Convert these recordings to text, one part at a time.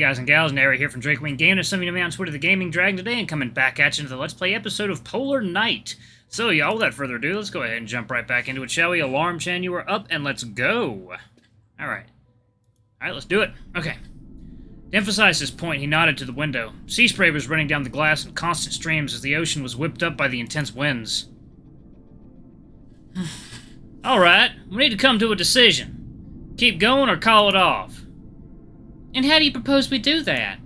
guys and gals, Nary here from Drake Wing Gaming, something to me on Twitter, the Gaming Dragon today, and coming back at you into the Let's Play episode of Polar Night. So, y'all, without further ado, let's go ahead and jump right back into it, shall we? Alarm Chan, you are up, and let's go. Alright, let's do it. Okay. To emphasize this point, he nodded to the window. Sea spray was running down the glass in constant streams as the ocean was whipped up by the intense winds. Alright, we need to come to a decision. Keep going or call it off. And how do you propose we do that?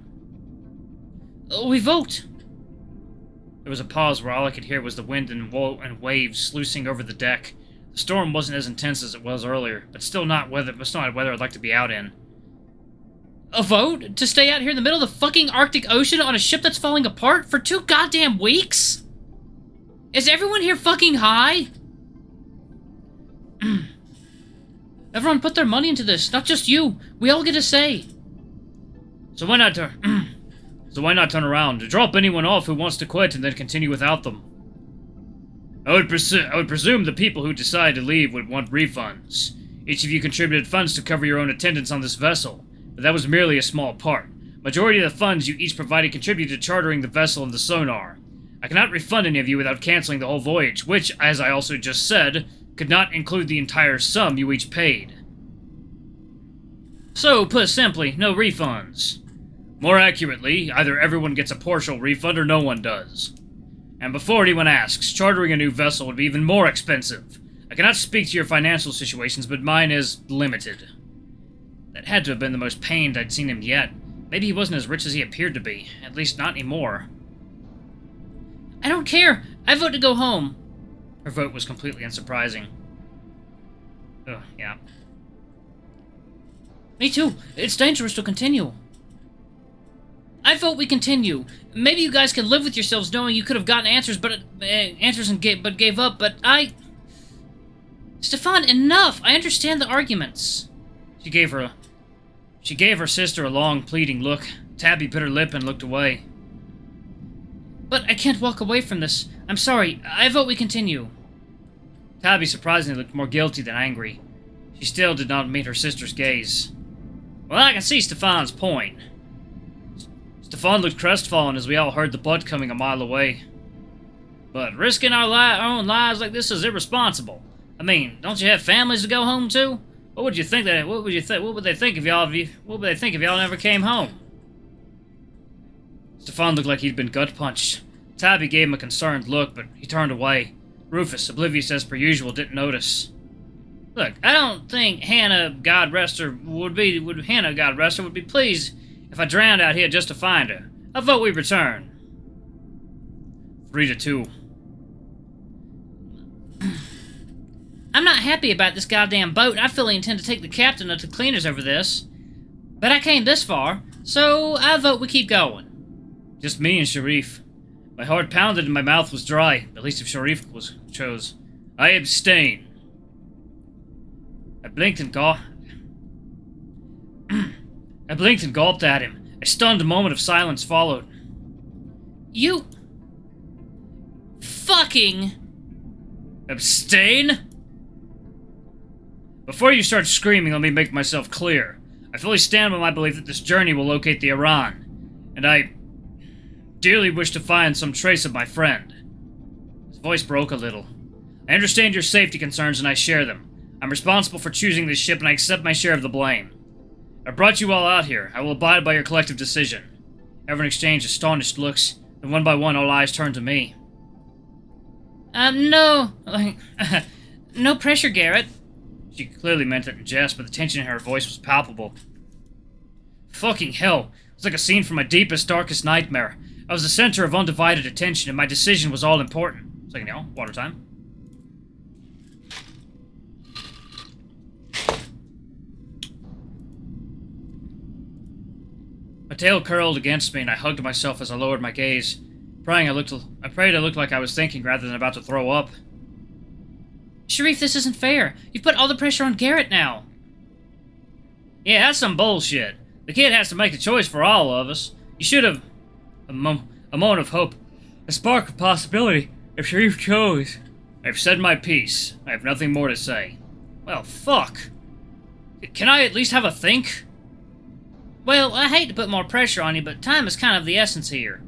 We vote. There was a pause where all I could hear was the wind and waves sluicing over the deck. The storm wasn't as intense as it was earlier, but still not weather I'd like to be out in. A vote? To stay out here in the middle of the fucking Arctic Ocean on a ship that's falling apart for 2 goddamn weeks? Is everyone here fucking high? Everyone put their money into this, not just you. We all get a say. So why not turn around, drop anyone off who wants to quit, and then continue without them? I would presume the people who decide to leave would want refunds. Each of you contributed funds to cover your own attendance on this vessel, but that was merely a small part. Majority of the funds you each provided contributed to chartering the vessel and the sonar. I cannot refund any of you without canceling the whole voyage, which, as I also just said, could not include the entire sum you each paid. So, put simply, no refunds. More accurately, either everyone gets a partial refund or no one does. And before anyone asks, chartering a new vessel would be even more expensive. I cannot speak to your financial situations, but mine is limited. That had to have been the most pained I'd seen him yet. Maybe he wasn't as rich as he appeared to be. At least not anymore. I don't care. I vote to go home. Her vote was completely unsurprising. Ugh, yeah. Me too. It's dangerous to continue. I vote we continue. Maybe you guys can live with yourselves knowing you could have gotten answers, but gave up. But Stefan, enough! I understand the arguments. She gave her sister a long, pleading look. Tabby bit her lip and looked away. But I can't walk away from this. I'm sorry. I vote we continue. Tabby surprisingly looked more guilty than angry. She still did not meet her sister's gaze. Well, I can see Stefan's point. Stefan looked crestfallen as we all heard the butt coming a mile away. But risking our own lives like this is irresponsible. I mean, don't you have families to go home to? What would they think if y'all never came home? Stefan looked like he'd been gut punched. Tabby gave him a concerned look, but he turned away. Rufus, oblivious as per usual, didn't notice. Look, I don't think Hannah, God rest her, would be pleased if I drowned out here just to find her. I vote we return. 3-2. I'm not happy about this goddamn boat. I fully intend to take the captain up to cleaners over this. But I came this far, so I vote we keep going. Just me and Sharif. My heart pounded and my mouth was dry, at least if Sharif chose. I abstain. I blinked and gulped at him. A stunned moment of silence followed. You... fucking... abstain? Before you start screaming, let me make myself clear. I fully stand by my belief that this journey will locate the Iran, and I dearly wish to find some trace of my friend. His voice broke a little. I understand your safety concerns and I share them. I'm responsible for choosing this ship and I accept my share of the blame. I brought you all out here. I will abide by your collective decision. Everyone exchanged astonished looks, and one by one all eyes turned to me. No pressure, Garrett. She clearly meant it in jest, but the tension in her voice was palpable. Fucking hell. It was like a scene from my deepest, darkest nightmare. I was the center of undivided attention, and my decision was all important. Second, y'all. Water time. My tail curled against me, and I hugged myself as I lowered my gaze. Praying I looked like I was thinking rather than about to throw up. Sharif, this isn't fair. You've put all the pressure on Garrett now. Yeah, that's some bullshit. The kid has to make a choice for all of us. You should have... A moment of hope. A spark of possibility, if Sharif chose. I've said my piece. I have nothing more to say. Well, fuck. Can I at least have a think? Well, I hate to put more pressure on you, but time is kind of the essence here.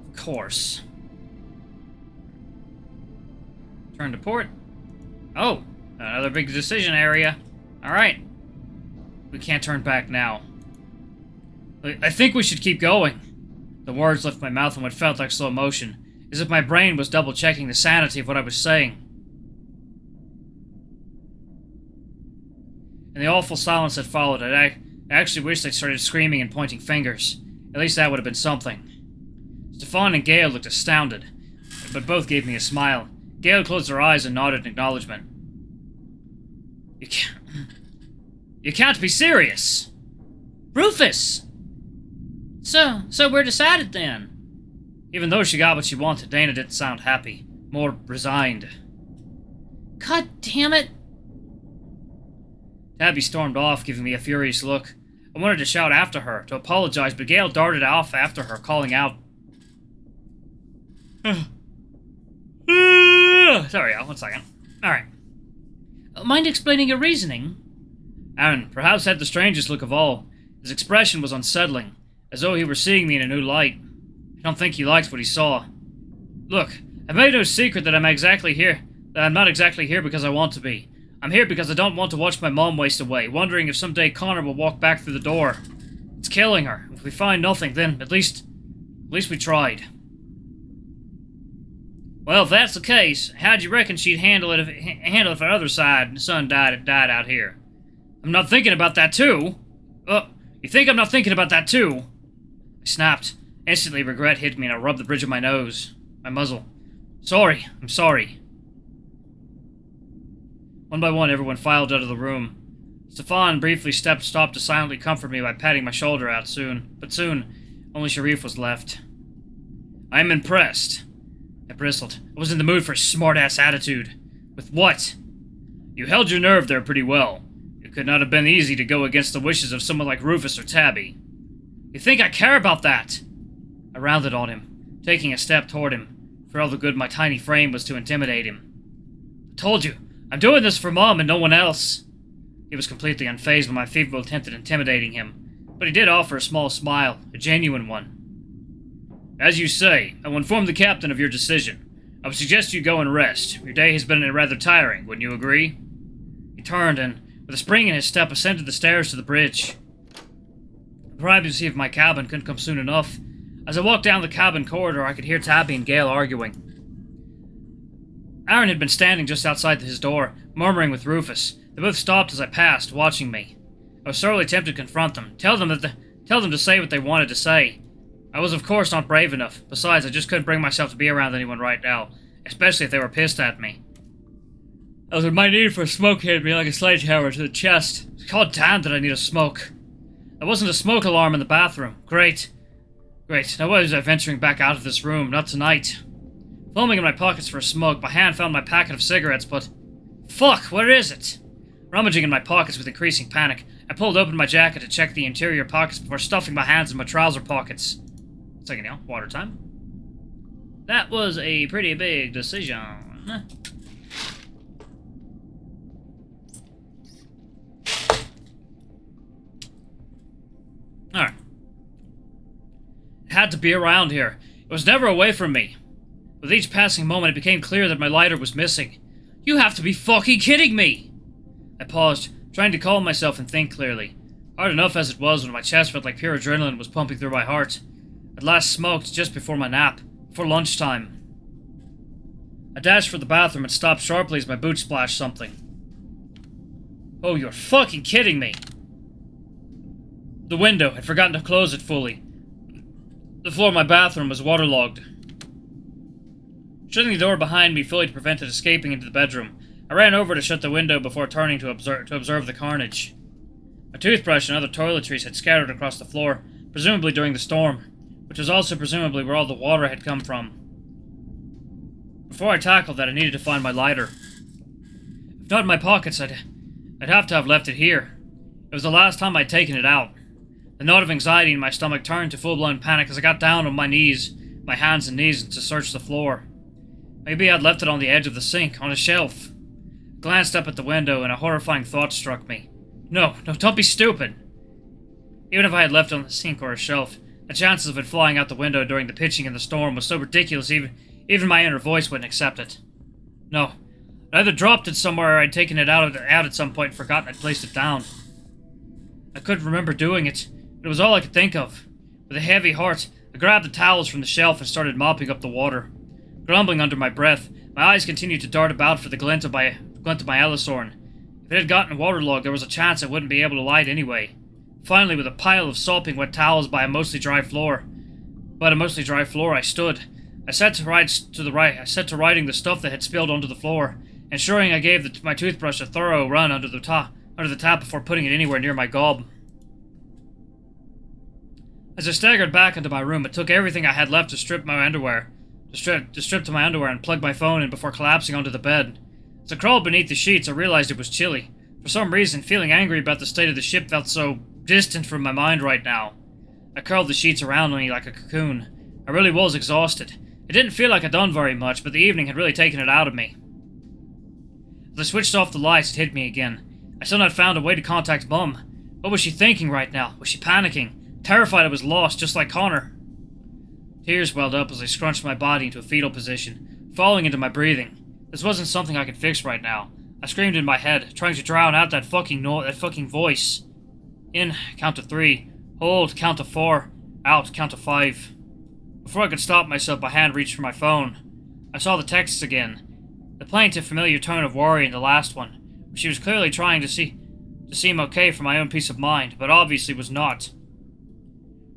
Of course. Turn to port. Oh, another big decision area. Alright. We can't turn back now. I think we should keep going. The words left my mouth in what felt like slow motion, as if my brain was double-checking the sanity of what I was saying. In the awful silence that followed, I actually wished I'd started screaming and pointing fingers. At least that would have been something. Stefan and Gale looked astounded, but both gave me a smile. Gale closed her eyes and nodded in acknowledgement. You can't be serious! Rufus! So we're decided then. Even though she got what she wanted, Dana didn't sound happy. More resigned. God damn it! Tabby stormed off, giving me a furious look. I wanted to shout after her, to apologize, but Gale darted off after her, calling out. Sorry, Al, 1 second. Alright. Mind explaining your reasoning? Aaron perhaps had the strangest look of all. His expression was unsettling, as though he were seeing me in a new light. I don't think he liked what he saw. Look, I've made no secret that I'm not exactly here because I want to be. I'm here because I don't want to watch my mom waste away, wondering if someday Connor will walk back through the door. It's killing her. If we find nothing, then at least we tried. Well, if that's the case, how'd you reckon she'd handle it if her other son died out here? I'm not thinking about that too. You think I'm not thinking about that too? I snapped. Instantly, regret hit me and I rubbed the bridge of my nose, my muzzle. Sorry, I'm sorry. One by one, everyone filed out of the room. Stefan briefly stopped to silently comfort me by patting my shoulder out but soon, only Sharif was left. I am impressed. I bristled. I was in the mood for a smart-ass attitude. With what? You held your nerve there pretty well. It could not have been easy to go against the wishes of someone like Rufus or Tabby. You think I care about that? I rounded on him, taking a step toward him, for all the good my tiny frame was to intimidate him. I told you, I'm doing this for Mom and no one else. He was completely unfazed by my feeble attempt at intimidating him, but he did offer a small smile, a genuine one. As you say, I will inform the captain of your decision. I would suggest you go and rest. Your day has been rather tiring, wouldn't you agree? He turned and, with a spring in his step, ascended the stairs to the bridge. The privacy of my cabin couldn't come soon enough. As I walked down the cabin corridor, I could hear Tabby and Gale arguing. Aaron had been standing just outside his door, murmuring with Rufus. They both stopped as I passed, watching me. I was sorely tempted to confront them, tell them to say what they wanted to say. I was of course not brave enough. Besides, I just couldn't bring myself to be around anyone right now, especially if they were pissed at me. I was in my need for a smoke hit me like a sledgehammer to the chest. God damn did I need a smoke. There wasn't a smoke alarm in the bathroom. Great. Now why was I venturing back out of this room? Not tonight. Fumbling in my pockets for a smoke, my hand found my packet of cigarettes, but... Fuck, where is it? Rummaging in my pockets with increasing panic, I pulled open my jacket to check the interior pockets before stuffing my hands in my trouser pockets. Second now, water time. That was a pretty big decision. Alright. It had to be around here. It was never away from me. With each passing moment, it became clear that my lighter was missing. You have to be fucking kidding me! I paused, trying to calm myself and think clearly. Hard enough as it was when my chest felt like pure adrenaline was pumping through my heart. I'd last smoked just before my nap, before lunchtime. I dashed for the bathroom and stopped sharply as my boot splashed something. Oh, you're fucking kidding me! The window. I'd forgotten to close it fully. The floor of my bathroom was waterlogged. Shutting the door behind me fully to prevent it escaping into the bedroom, I ran over to shut the window before turning to observe the carnage. A toothbrush and other toiletries had scattered across the floor, presumably during the storm, which was also presumably where all the water had come from. Before I tackled that, I needed to find my lighter. If not in my pockets, I'd have to have left it here. It was the last time I'd taken it out. The knot of anxiety in my stomach turned to full-blown panic as I got down on my knees, my hands and knees, to search the floor. Maybe I'd left it on the edge of the sink, on a shelf. I glanced up at the window and a horrifying thought struck me. No, don't be stupid. Even if I had left it on the sink or a shelf, the chances of it flying out the window during the pitching in the storm was so ridiculous even my inner voice wouldn't accept it. No. I either dropped it somewhere or I'd taken it out at some point and forgotten I'd placed it down. I couldn't remember doing it, but it was all I could think of. With a heavy heart, I grabbed the towels from the shelf and started mopping up the water. Grumbling under my breath, my eyes continued to dart about for the glint of my Elysorn. If it had gotten waterlogged, there was a chance I wouldn't be able to light anyway. Finally, with a pile of sopping wet towels by a mostly dry floor, I stood. I set to righting the stuff that had spilled onto the floor, ensuring I gave my toothbrush a thorough run under the tap before putting it anywhere near my gob. As I staggered back into my room, it took everything I had left to strip to my underwear and plug my phone in before collapsing onto the bed. As I crawled beneath the sheets, I realized it was chilly. For some reason, feeling angry about the state of the ship felt so distant from my mind right now. I curled the sheets around me like a cocoon. I really was exhausted. It didn't feel like I'd done very much, but the evening had really taken it out of me. As I switched off the lights, it hit me again. I still not found a way to contact Mum. What was she thinking right now? Was she panicking? Terrified I was lost, just like Connor. Tears welled up as I scrunched my body into a fetal position, falling into my breathing. This wasn't something I could fix right now. I screamed in my head, trying to drown out that fucking voice. In, count to 3. Hold, count to 4. Out, count to 5. Before I could stop myself, my hand reached for my phone. I saw the texts again. The plaintive, familiar tone of worry in the last one. She was clearly trying to seem okay for my own peace of mind, but obviously was not.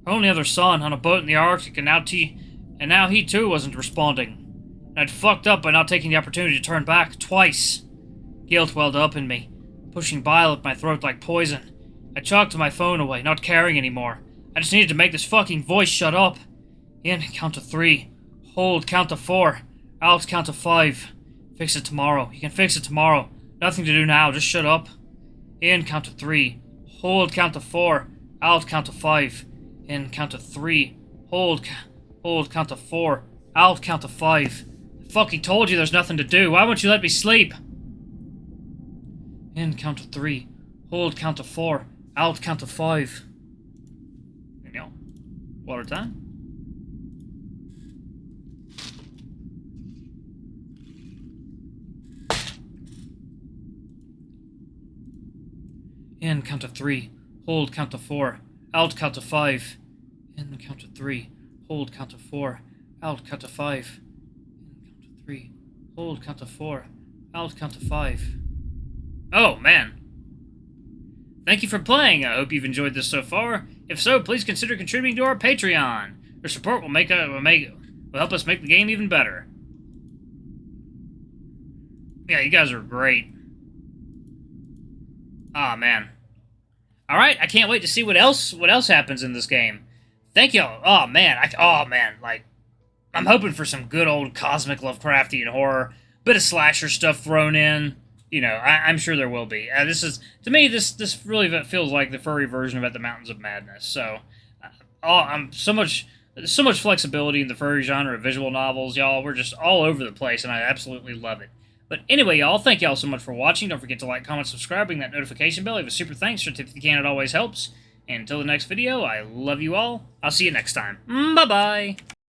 Her only other son, on a boat in the Arctic, and now he too wasn't responding. And I'd fucked up by not taking the opportunity to turn back, twice. Guilt welled up in me, pushing bile up my throat like poison. I chalked my phone away, not caring anymore. I just needed to make this fucking voice shut up. In, count to 3. Hold, count to 4. Out, count to 5. Fix it tomorrow. You can fix it tomorrow. Nothing to do now, just shut up. In, count to 3. Hold, count to 4. Out, count to 5. In, count to 3. Hold, count to 4. Out, count to 5. I fucking told you there's nothing to do. Why won't you let me sleep? In, count to 3. Hold, count to 4. Out, count to 5. There you go. Water time. In, count to 3. Hold, count to 4. Out, count to 5. In, count to 3. Hold, count to 4. Out, count to 5. In, count to 3. Hold, count to 4. Out, count to 5. Oh, man. Thank you for playing. I hope you've enjoyed this so far. If so, please consider contributing to our Patreon. Your support will help us make the game even better. Yeah, you guys are great. Ah, man. Alright, I can't wait to see what else happens in this game. Thank y'all. Oh, man. Like, I'm hoping for some good old cosmic Lovecraftian horror. Bit of slasher stuff thrown in. You know, I'm sure there will be. To me, this really feels like the furry version of At the Mountains of Madness. So, there's so much flexibility in the furry genre of visual novels, y'all. We're just all over the place, and I absolutely love it. But anyway, y'all, thank y'all so much for watching. Don't forget to like, comment, subscribe, ring that notification bell. Leave a super thanks for a tip if you can. It always helps. And until the next video, I love you all. I'll see you next time. Bye-bye.